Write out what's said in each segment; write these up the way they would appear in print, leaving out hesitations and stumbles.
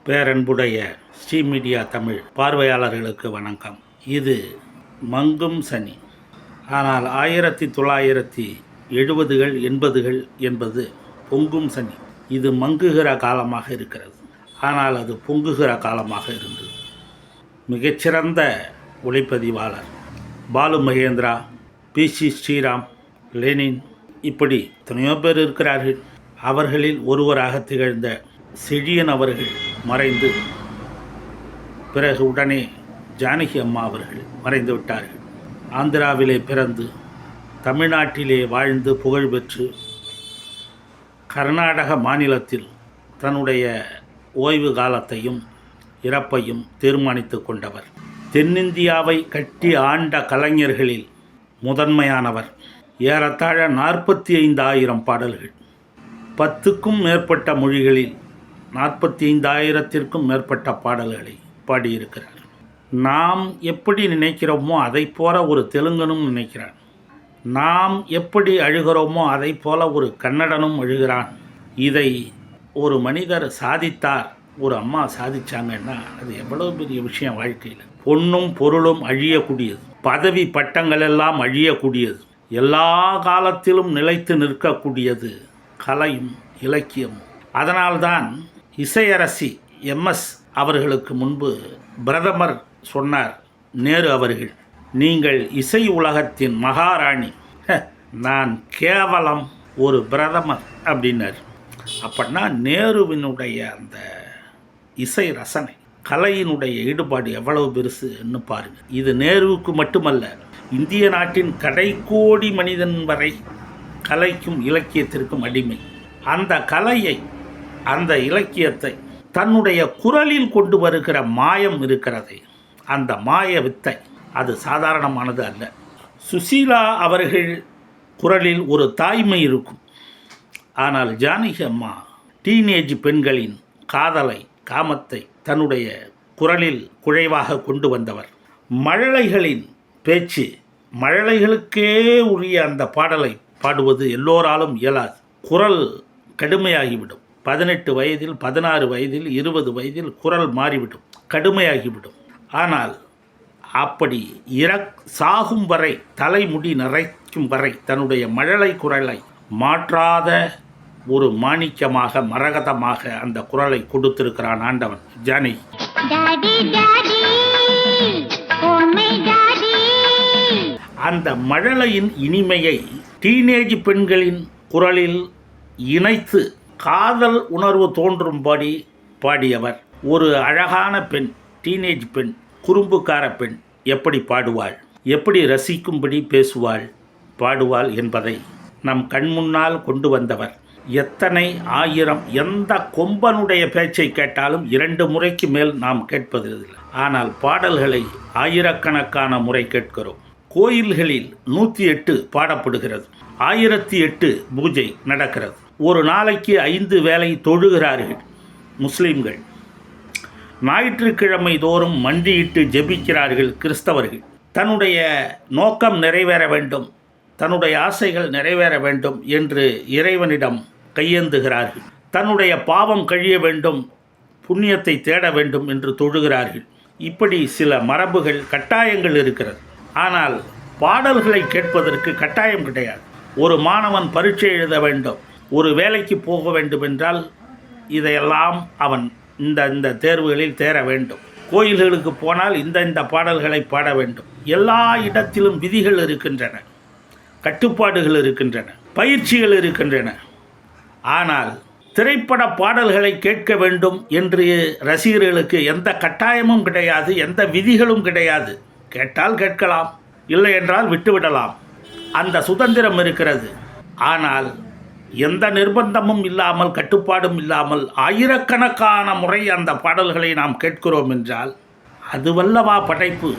பேரன்புடைய Sri media Tamil பார்வையாளர்களுக்கு வணக்கம். இது மங்கும் சனி. ஆனால் 1970கள் 80கள் என்பது பொங்கும் சனி. இது மங்குகிற காலமாக இருக்கிறது. ஆனால் அது பொங்குகிற காலமாக இருந்தது. மிகச்சிறந்த ஒளிப்பதிவாளர் பாலு மகேந்திரா, PC ஸ்ரீராம், லெனின், இப்படி எத்தனையோ பேர் இருக்கிறார்கள். அவர்களில் ஒருவராக திகழ்ந்த செழியன் அவர்கள் மறைந்து பிறகு உடனே ஜானகி அம்மா அவர்கள் மறைந்து விட்டார்கள். ஆந்திராவிலே பிறந்து தமிழ்நாட்டிலே வாழ்ந்து புகழ் பெற்று கர்நாடக மாநிலத்தில் தன்னுடைய ஓய்வு காலத்தையும் இறப்பையும் தீர்மானித்து கொண்டவர். தென்னிந்தியாவை கட்டி ஆண்ட கலைஞர்களில் முதன்மையானவர். ஏறத்தாழ 45,000 பாடல்கள், 10க்கும் மேற்பட்ட மொழிகளில் 45,000த்திற்கும் மேற்பட்ட பாடல்களை பாடியிருக்கிறார். நாம் எப்படி நினைக்கிறோமோ அதை போல ஒரு தெலுங்கனும் நினைக்கிறான். நாம் எப்படி அழுகிறோமோ அதை போல ஒரு கன்னடனும் அழுகிறான். இதை ஒரு மனிதர் சாதித்தார், ஒரு அம்மா சாதிச்சாங்கன்னா அது எவ்வளோ பெரிய விஷயம். வாழ்க்கையில் பொன்னும் பொருளும் அழியக்கூடியது, பதவி பட்டங்கள் எல்லாம் அழியக்கூடியது, எல்லா காலத்திலும் நிலைத்து நிற்கக்கூடியது கலையும் இலக்கியமும். அதனால்தான் இசையரசி MS அவர்களுக்கு முன்பு பிரதமர் சொன்னார், நேரு அவர்கள், நீங்கள் இசை உலகத்தின் மகாராணி, நான் கேவலம் ஒரு பிரதமர் அப்படின்னார். அப்படின்னா நேருவினுடைய அந்த இசை ரசனை, கலையினுடைய ஈடுபாடு எவ்வளவு பெருசுன்னு பாருங்கள். இது நேருவுக்கு மட்டுமல்ல, இந்திய நாட்டின் கடைக்கோடி மனிதன் வரை கலைக்கும் இலக்கியத்திற்கும் அடிமை. அந்த கலையை, அந்த இலக்கியத்தை தன்னுடைய குரலில் கொண்டு வருகிற மாயம் இருக்கிறது. அந்த மாய வித்தை அது சாதாரணமானது அல்ல. சுசீலா அவர்கள் குரலில் ஒரு தாய்மை இருக்கும். ஆனால் ஜானகி அம்மா டீனேஜ் பெண்களின் காதலை, காமத்தை தன்னுடைய குரலில் குழைவாக கொண்டு வந்தவர். மழலைகளின் பேச்சு, மழலைகளுக்கே உரிய அந்த பாடலை பாடுவது எல்லோராலும் இயலாது. குரல் கடுமையாகிவிடும். 18 வயதில், 16 வயதில், 20 வயதில் குரல் மாறிவிடும், கடுமையாகிவிடும். ஆனால் அப்படி சாகும் வரை, தலைமுடி நரைக்கும் வரை தன்னுடைய மழலை குரலை மாற்றாத ஒரு மாணிக்கமாக, மரகதமாக அந்த குரலை கொடுத்திருக்கிறான் ஆண்டவன். ஜானகி அந்த மழலையின் இனிமையை டீனேஜ் பெண்களின் குரலில் இணைத்து காதல் உணர்வு தோன்றும்படி பாடியவர். ஒரு அழகான பெண், டீனேஜ் பெண், குறும்புக்கார பெண் எப்படி பாடுவாள், எப்படி ரசிக்கும்படி பேசுவாள், பாடுவாள் என்பதை நம் கண்முன்னால் கொண்டு வந்தவர். எத்தனை ஆயிரம், எந்த கொம்பனுடைய பேச்சை கேட்டாலும் 2 முறைக்கு மேல் நாம் கேட்பதில்லை. ஆனால் பாடல்களை ஆயிரக்கணக்கான முறை கேட்கிறோம். கோயில்களில் 108 பாடப்படுகிறது, 1008 பூஜை நடக்கிறது. ஒரு நாளைக்கு 5 வேளை தொழுகிறார்கள் முஸ்லீம்கள். ஞாயிற்றுக்கிழமை தோறும் மண்டியிட்டு ஜெபிக்கிறார்கள் கிறிஸ்தவர்கள். தன்னுடைய நோக்கம் நிறைவேற வேண்டும், தன்னுடைய ஆசைகள் நிறைவேற வேண்டும் என்று இறைவனிடம் கையேந்துகிறார்கள். தன்னுடைய பாவம் கழிய வேண்டும், புண்ணியத்தை தேட வேண்டும் என்று தொழுகிறார்கள். இப்படி சில மரபுகள், கட்டாயங்கள் இருக்கிறது. ஆனால் பாடல்களை கேட்பதற்கு கட்டாயம் கிடையாது. ஒரு மாணவன் பரீட்சை எழுத வேண்டும், ஒரு வேலைக்கு போக வேண்டும் என்றால் இதையெல்லாம் அவன் இந்த தேர்வுகளில் தேர வேண்டும். கோயில்களுக்கு போனால் இந்த பாடல்களை பாட வேண்டும். எல்லா இடத்திலும் விதிகள் இருக்கின்றன, கட்டுப்பாடுகள் இருக்கின்றன, பயிற்சிகள் இருக்கின்றன. ஆனால் திரைப்பட பாடல்களை கேட்க வேண்டும் என்று ரசிகர்களுக்கு எந்த கட்டாயமும் கிடையாது, எந்த விதிகளும் கிடையாது. கேட்டால் கேட்கலாம், இல்லை என்றால் விட்டுவிடலாம். அந்த சுதந்திரம் இருக்கிறது. ஆனால் எந்த நிர்பந்தமும் இல்லாமல், கட்டுப்பாடும் இல்லாமல் ஆயிரக்கணக்கான முறை அந்த பாடல்களை நாம் கேட்கிறோம் என்றால் அதுவல்லவா படைப்பு,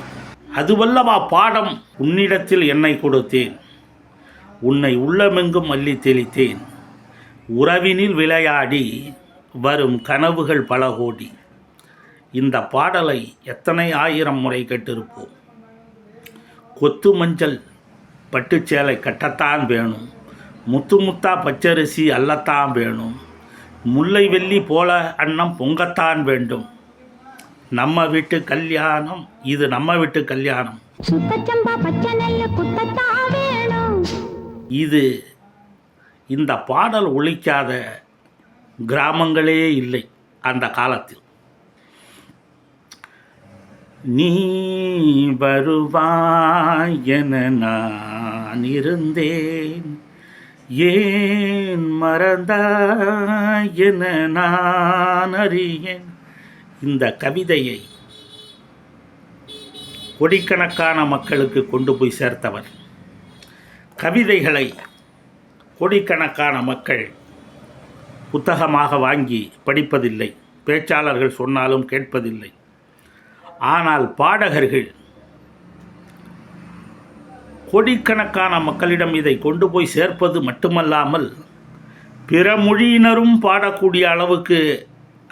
அதுவல்லவா பாடம். உன்னிடத்தில் என்னை கொடுத்தேன், உன்னை உள்ளமெங்கும் அள்ளி தெளித்தேன், உறவினில் விளையாடி வரும் கனவுகள் பல கோடி. இந்த பாடலை எத்தனை ஆயிரம் முறை கேட்டிருப்போம். கொத்து மஞ்சள் பட்டுச்சேலை கட்டத்தான் வேணும், முத்து முத்தா பச்சரிசி அல்லத்தான் வேணும், முல்லை வெள்ளி போல அன்னம் பொங்கத்தான் வேண்டும். நம்ம வீட்டு கல்யாணம், இது நம்ம வீட்டு கல்யாணம். இது இந்த பாடல் ஒலிக்காத கிராமங்களே இல்லை அந்த காலத்தில். நீ வருவாய் என நான் இருந்தேன், ஏன் மறந்தாய் என நான் அறியேன். இந்த கவிதையை கோடிக்கணக்கான மக்களுக்கு கொண்டு போய் சேர்த்தவர். கவிதைகளை கோடிக்கணக்கான மக்கள் புத்தகமாக வாங்கி படிப்பதில்லை, பேச்சாளர்கள் சொன்னாலும் கேட்பதில்லை. ஆனால் பாடகர்கள் கோடிக்கணக்கான மக்களிடம் இதை கொண்டு போய் சேர்ப்பது மட்டுமல்லாமல் பிற மொழியினரும் பாடக்கூடிய அளவுக்கு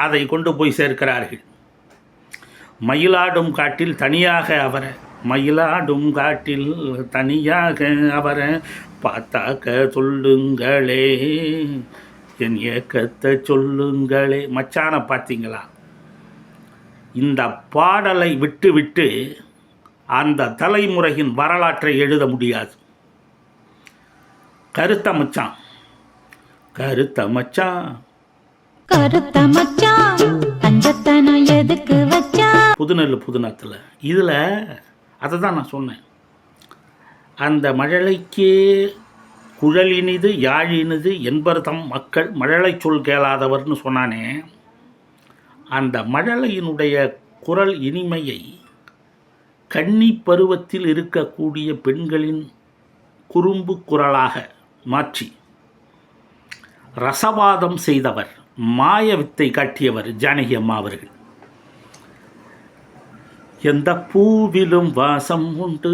அதை கொண்டு போய் சேர்க்கிறார்கள். மயிலாடும் காட்டில் தனியாக அவரை, மயிலாடும் காட்டில் தனியாக அவரை பார்த்தாக்க சொல்லுங்களே, என் ஏக்கத்தை சொல்லுங்களே. மச்சான பார்த்தீங்களா? இந்த பாடலை விட்டு அந்த தலைமுறையின் வரலாற்றை எழுத முடியாது. கருத்த மச்சான், கருத்த மச்சான், கருத்த மச்சான், கஞ்சத்தனம் எதுக்கு வச்சா, புதுநெல்லு புதுநத்தில். இதில் அதை தான் நான் சொன்னேன். அந்த மழலைக்கே குழலினிது யாழினிது என்பர்தம் மக்கள் மழலை சொல் கேளாதவர்னு சொன்னானே. அந்த மழலையினுடைய குரல் இனிமையை கன்னி பருவத்தில் இருக்கக்கூடிய பெண்களின் குறும்பு குரலாக மாற்றி ரசவாதம் செய்தவர், மாய வித்தை காட்டியவர் ஜானகி அம்மா அவர்கள். எந்த பூவிலும் வாசம் உண்டு.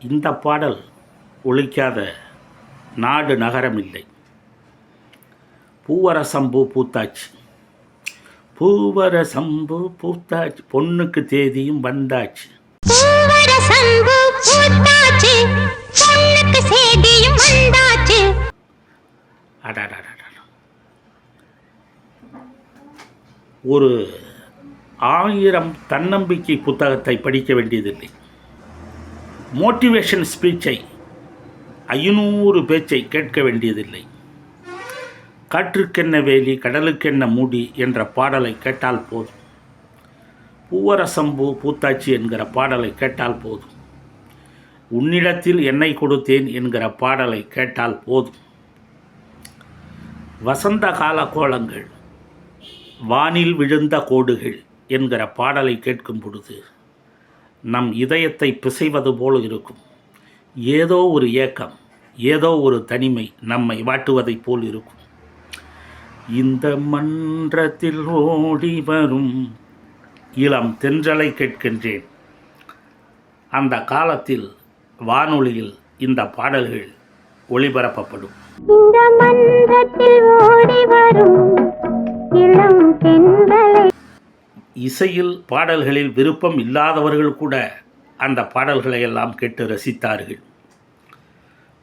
இந்த பாடல் ஒலிக்காத நாடு நகரம் இல்லை. பூவரசம்பூ பூத்தாச்சு, பூவரசம்பூ பூத்தாச்சு, பொண்ணுக்கு தேதியும் வந்தாச்சு. ஒரு 1000 தன்னம்பிக்கை புத்தகத்தை படிக்க வேண்டியதில்லை. மோட்டிவேஷன் ஸ்பீச்சை 500 பேச்சை கேட்க வேண்டியதில்லை. காற்றுக்கென்ன வேலி கடலுக்கென்ன மூடி என்ற பாடலை கேட்டால் போதும். பூவரசம்பூ பூத்தாச்சி என்கிற பாடலை கேட்டால் போதும். உன்னிடத்தில் என்னை கொடுத்தேன் என்கிற பாடலை கேட்டால் போதும். வசந்த கால கோலங்கள், வானில் விழுந்த கோடுகள் என்கிற பாடலை கேட்கும் பொழுது நம் இதயத்தை பிசைவது போல இருக்கும். ஏதோ ஒரு ஏக்கம், ஏதோ ஒரு தனிமை நம்மை வாட்டுவதைப் போல் இருக்கும். இந்த மன்றத்தில் ஓடி வரும் இளம் தென்றலை கேட்கின்றேன். அந்த காலத்தில் வானொலியில் இந்த பாடல்கள் ஒளிபரப்பப்படும். இந்த மன்றத்தில் ஓடி வரும் இளம் தென்றலை. இசையில் பாடல்களில் விருப்பம் இல்லாதவர்கள் கூட அந்த பாடல்களை எல்லாம் கேட்டு ரசித்தார்கள்.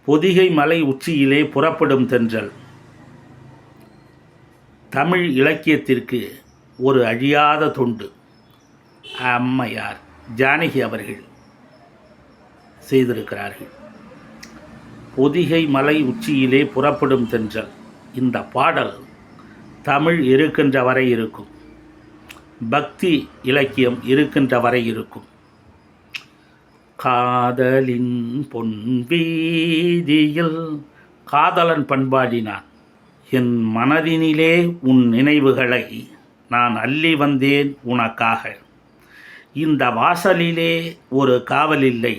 பொதிகை மலை உச்சியிலே புறப்படும் தென்றல் தமிழ் இலக்கியத்திற்கு ஒரு அழியாத தொண்டு அம்மையார் ஜானகி அவர்கள் செய்திருக்கிறார்கள். பொதிகை மலை உச்சியிலே புறப்படும் தென்றல், இந்த பாடல் தமிழ் இருக்கின்ற வரை இருக்கும், பக்தி இலக்கியம் இருக்கின்ற வரை இருக்கும். காதலின் பொன் வீதியில் காதலன் பண்பாடினான், என் மனதினிலே உன் நினைவுகளை நான் அள்ளி வந்தேன் உனக்காக. இந்த வாசலிலே ஒரு காவலில்லை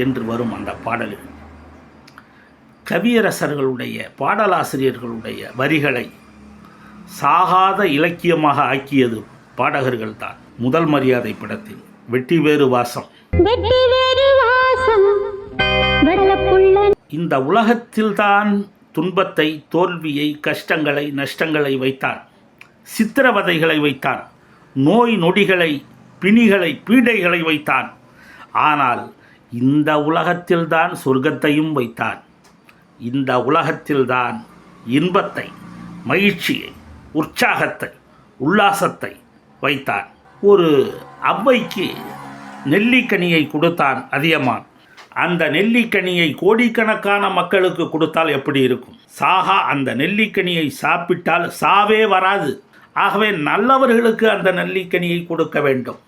என்று வரும் அந்த பாடல்கள். கவியரசர்களுடைய பாடலாசிரியர்களுடைய வரிகளை சாகாத இலக்கியமாக ஆக்கியது பாடகர்கள்தான். முதல் மரியாதை படத்தில் வெட்டி வேறு வாசம். இந்த உலகத்தில்தான் துன்பத்தை, தோல்வியை, கஷ்டங்களை, நஷ்டங்களை வைத்தான், சித்திரவதைகளை வைத்தான், நோய் நொடிகளை, பிணிகளை, பீடைகளை வைத்தான். ஆனால் இந்த உலகத்தில்தான் சொர்க்கத்தையும் வைத்தான். இந்த உலகத்தில்தான் இன்பத்தை, மகிழ்ச்சியை, உற்சாகத்தை, உல்லாசத்தை வைத்தான். ஒரு அவ்வைக்கு நெல்லிக்கனியை கொடுத்தான் அதியமான். அந்த நெல்லிக்கனியை கோடிக்கணக்கான மக்களுக்கு கொடுத்தால் எப்படி இருக்கும்? சாகா அந்த நெல்லிக்கனியை சாப்பிட்டால் சாவே வராது. ஆகவே நல்லவர்களுக்கு அந்த நெல்லிக்கனியை கொடுக்க வேண்டும்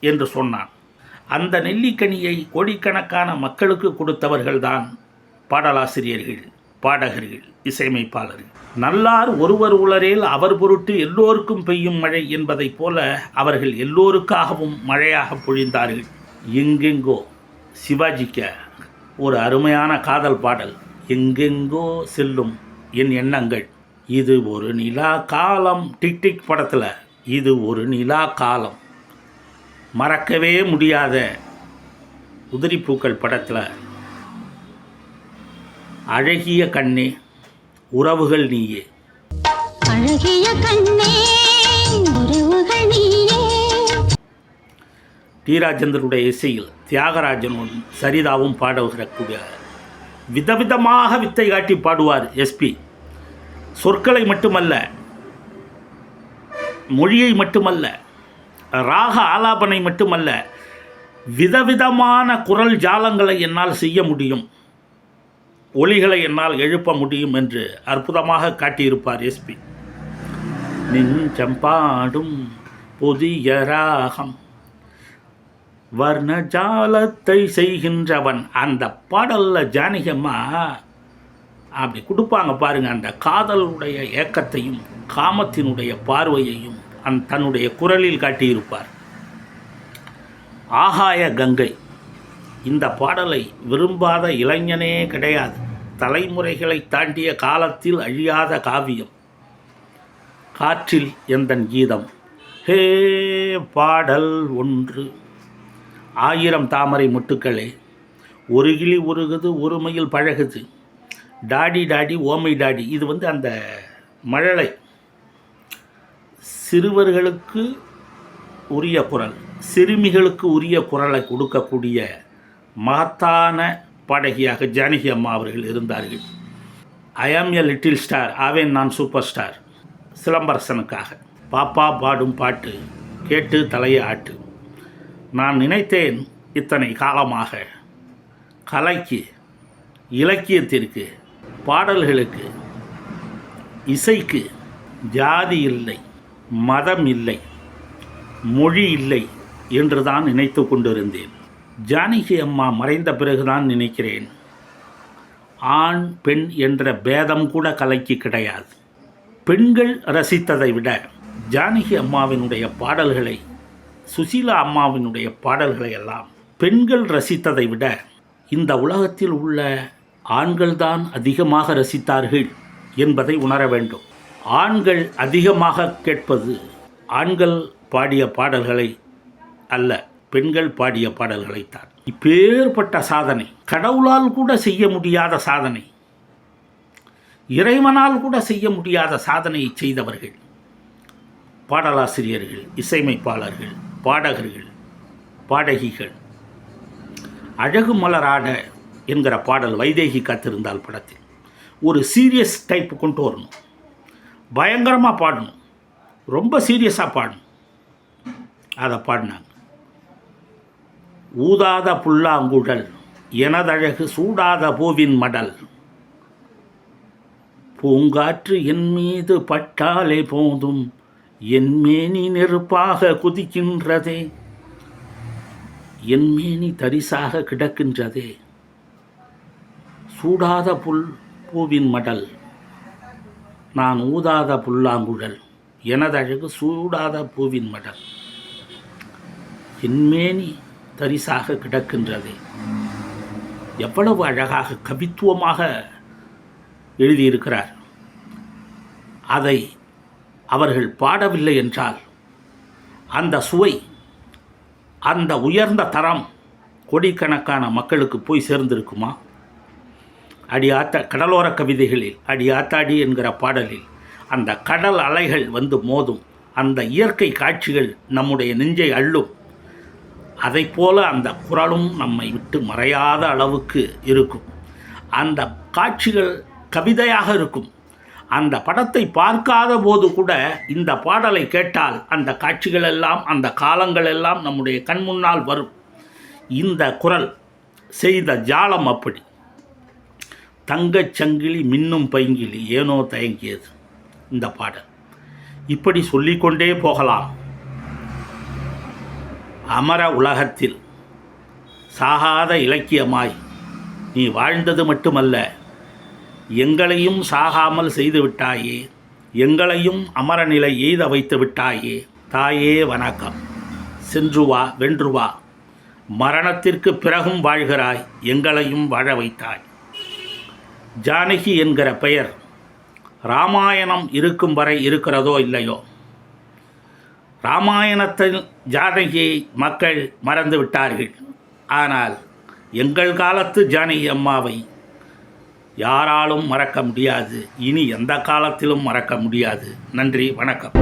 என்று சொன்னான். அந்த நெல்லிக்கனியை கோடிக்கணக்கான மக்களுக்கு கொடுத்தவர்கள்தான் பாடலாசிரியர்கள், பாடகர்கள், இசையமைப்பாளர்கள். நல்லார் ஒருவர் உளரேல் அவர் பொருட்டு எல்லோருக்கும் பெய்யும் மழை என்பதைப் போல அவர்கள் எல்லோருக்காகவும் மழையாக பொழிந்தார்கள். எங்கெங்கோ சிவாஜிக்க ஒரு அருமையான காதல் பாடல், எங்கெங்கோ செல்லும் என் எண்ணங்கள், இது ஒரு நிலா காலம். டிக் டிக் படத்தில் இது ஒரு நிலா காலம். மறக்கவே முடியாத உதிரிப்பூக்கள் படத்தில் அழகிய கண்ணே உறவுகள் நீயே, அழகிய கண்ணே உறவுகள் நீயே. டி ராஜேந்தருடைய இசையில் தியாகராஜனும் சரிதாவும் பாடுகிறக்கூடிய விதவிதமாக வித்தை காட்டி பாடுவார் எஸ்பி. சொற்களை மட்டுமல்ல, மொழியை மட்டுமல்ல, ராக ஆலாபனை மட்டுமல்ல, விதவிதமான குரல் ஜாலங்களை என்னால் செய்ய முடியும், ஒலிகளை என்னால் எழுப்ப முடியும் என்று அற்புதமாக காட்டியிருப்பார் எஸ்பி. நெஞ்சம் பாடும் புதிய ராகம் வர்ணஜாலத்தை செய்கின்றவன். அந்த பாடலில் ஜானகியம்மா அப்படி கொடுப்பாங்க பாருங்க. அந்த காதலுடைய ஏக்கத்தையும் காமத்தினுடைய பார்வையையும் தன்னுடைய குரலில் காட்டியிருப்பார். ஆகாய கங்கை, இந்த பாடலை விரும்பாத இளைஞனே கிடையாது. தலைமுறைகளை தாண்டிய காலத்தில் அழியாத காவியம். காற்றில் எந்தன் கீதம், ஹே பாடல் ஒன்று, 1000 தாமரை முட்டுக்களே, ஒரு கிளி உருகுது ஒரு மயில் பழகுது, டாடி டாடி ஓமை டாடி. இது அந்த மழலை சிறுவர்களுக்கு உரிய குரல், சிறுமிகளுக்கு உரிய குரலை கொடுக்கக்கூடிய மகத்தான பாடகியாக ஜானகி அம்மா அவர்கள் இருந்தார்கள். ஐ ஆம் எ லிட்டில் ஸ்டார், ஆவேன் நான் சூப்பர் ஸ்டார், சிலம்பரசனுக்காக பாப்பா பாடும் பாட்டு கேட்டு தலையை ஆட்டு. நான் நினைத்தேன் இத்தனை காலமாக கலைக்கு, இலக்கியத்திற்கு, பாடல்களுக்கு, இசைக்கு ஜாதி இல்லை, மதம் இல்லை, மொழி இல்லை என்று தான் நினைத்து கொண்டிருந்தேன். ஜானகி அம்மா மறைந்த பிறகுதான் நினைக்கிறேன், ஆண் பெண் என்ற பேதம் கூட கலைக்கு கிடையாது. பெண்கள் ரசித்ததை விட ஜானகி அம்மாவினுடைய பாடல்களை, சுசீலா அம்மாவினுடைய பாடல்களை எல்லாம் பெண்கள் ரசித்ததை விட இந்த உலகத்தில் உள்ள ஆண்கள்தான் அதிகமாக ரசித்தார்கள் என்பதை உணர வேண்டும். ஆண்கள் அதிகமாக கேட்பது ஆண்கள் பாடிய பாடல்களை அல்ல, பெண்கள் பாடிய பாடல்களைத்தான். இப்பேற்பட்ட சாதனை, கடவுளால் கூட செய்ய முடியாத சாதனை, இறைவனால் கூட செய்ய முடியாத சாதனையை செய்தவர்கள் பாடலாசிரியர்கள், இசையமைப்பாளர்கள், பாடகர்கள், பாடகிகள். அழகு மலராட என்கிற பாடல் வைதேகி காத்திருந்தால் படத்தில் ஒரு சீரியஸ் டைப் கொண்டு வரணும், பயங்கரமாக பாடணும், ரொம்ப சீரியஸாக பாடணும். அதை பாடினாங்க. ஊதாத புல்லாங்குழல் எனதழகு சூடாத பூவின் மடல், பூங்காற்று என் மீது பட்டாலே போதும் என் மேனி நெருப்பாக குதிக்கின்றதே, என் மேனி தரிசாக கிடக்கின்றதே, சூடாத பூவின் மடல், நான் ஊதாத புல்லாங்குழல் எனதழகு சூடாத பூவின் மடல், என் மேனி தரிசாக கிடக்கின்றதே. எவ்வளவு அழகாக கவித்துவமாக எழுதியிருக்கிறார். அதை அவர்கள் பாடவில்லை என்றால் அந்த சுவை, அந்த உயர்ந்த தரம் கோடிக்கணக்கான மக்களுக்கு போய் சேர்ந்திருக்குமா? கடலோர கவிதைகளில் அடியாத்தாடி என்கிற பாடலில் அந்த கடல் அலைகள் வந்து மோதும், அந்த இயற்கை காட்சிகள் நம்முடைய நெஞ்சை அள்ளும். அதை போல அந்த குரலும் நம்மை விட்டு மறையாத அளவுக்கு இருக்கும். அந்த காட்சிகள் கவிதையாக இருக்கும். அந்த படத்தை பார்க்காத போது கூட இந்த பாடலை கேட்டால் அந்த காட்சிகள் எல்லாம், அந்த காலங்கள் எல்லாம் நம்முடைய கண் முன்னால் வரும். இந்த குரல் செய்த ஜாலம் அப்படி. தங்கச் சங்கிலி மின்னும் பைங்கிலி ஏனோ தயங்கியது இந்த பாடல். இப்படி சொல்லிக்கொண்டே போகலாம். அமர உலகத்தில் சாகாத இலக்கியமாய் நீ வாழ்ந்தது மட்டுமல்ல, எங்களையும் சாகாமல் செய்து விட்டாயே, எங்களையும் அமரநிலை எய்த வைத்து விட்டாயே. தாயே வணக்கம். சென்று வா, வென்று வா, மரணத்திற்கு பிறகும் வாழ்கிறாய், எங்களையும் வாழ வைத்தாய். ஜானகி என்கிற பெயர் ராமாயணம் இருக்கும் வரை இருக்கிறதோ இல்லையோ, ராமாயணத்தில் ஜானகியை மக்கள் மறந்து விட்டார்கள். ஆனால் எங்கள் காலத்து ஜானகி அம்மாவை யாராலும் மறக்க முடியாது, இனி எந்த காலத்திலும் மறக்க முடியாது. நன்றி, வணக்கம்.